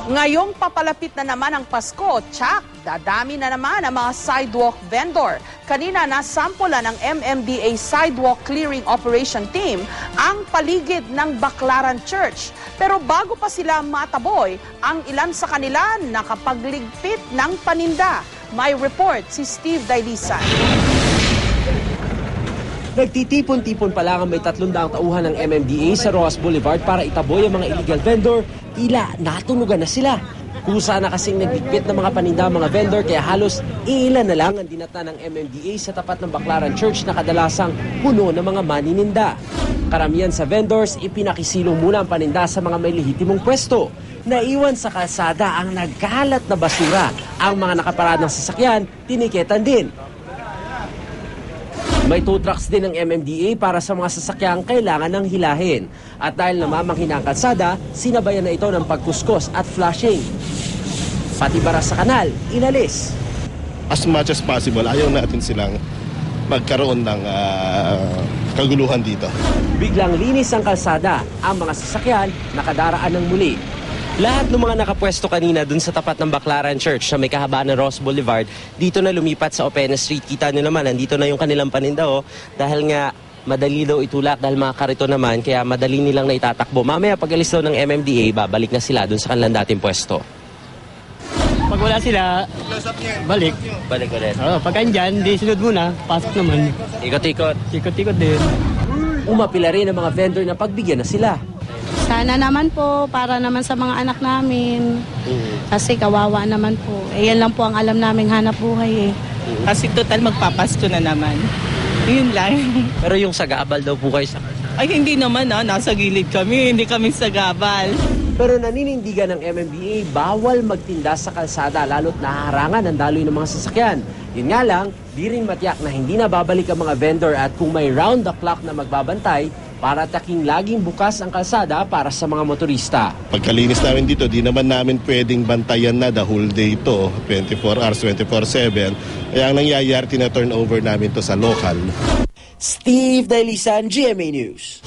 Ngayong papalapit na naman ang Pasko, tsak, dadami na naman ang mga sidewalk vendor. Kanina nasampulan ng MMDA Sidewalk Clearing Operation Team ang paligid ng Baclaran Church. Pero bago pa sila mataboy, ang ilan sa kanila nakapagligpit ng paninda. May report si Steve Dailisan. Nagtitipon-tipon pa lang ang may 300 tauhan ng MMDA sa Rojas Boulevard para itaboy ang mga illegal vendor, tila natunugan na sila. Kusa na kasing nagligpit ng mga paninda mga vendor kaya halos ilan na lang ang dinatna ng MMDA sa tapat ng Baclaran Church na kadalasang puno ng mga manininda. Karamihan sa vendors, ipinakisilong muna ang paninda sa mga may lehitimong pwesto. Naiwan sa kalsada ang nagkalat na basura. Ang mga nakaparadang sasakyan, tiniketan din. May tow trucks din ng MMDA para sa mga sasakyang kailangan ng hilahin. At dahil namamanghin ang kalsada, sinabayan na ito ng pagkuskos at flashing. Pati bara sa kanal, inalis. As much as possible, ayaw natin silang magkaroon ng kaguluhan dito. Biglang linis ang kalsada, ang mga sasakyan nakadaraan ng muli. Lahat ng mga nakapwesto kanina dun sa tapat ng Baclaran Church na may kahabaan ng Ross Boulevard, dito na lumipat sa Opena Street. Kita nyo naman, nandito na yung kanilang paninda dahil nga madali daw itulak dahil mga karito naman, kaya madali nilang naitatakbo. Mamaya pag alis daw ng MMDA, babalik na sila dun sa kanilang dating pwesto. Pag wala sila, balik. Balik ulit. Pag andyan, di sunod muna, pasok naman. Ikot-ikot. Ikot-ikot din. Umapila rin ang mga vendor na pagbigyan na sila. Sana naman po, para naman sa mga anak namin. Kasi kawawa naman po. Yan lang po ang alam naming hanap buhay Kasi total magpapasko na naman. Yun lang. Pero yung sagabal daw po kayo sa Ay hindi naman nasa gilid kami, hindi kami sagabal. Pero naninindigan ng MMDA, bawal magtinda sa kalsada lalo't naharangan ang daloy ng mga sasakyan. Yun nga lang, di rin matiyak na hindi na babalik ang mga vendor at kung may round the clock na magbabantay, para taking laging bukas ang kalsada para sa mga motorista. Pagkalinis namin dito, di naman namin pwedeng bantayan na the whole day ito, 24 hours, 24/7. Kaya ang nangyayari, tina-turn over namin to sa local. Steve Dailisan, GMA News.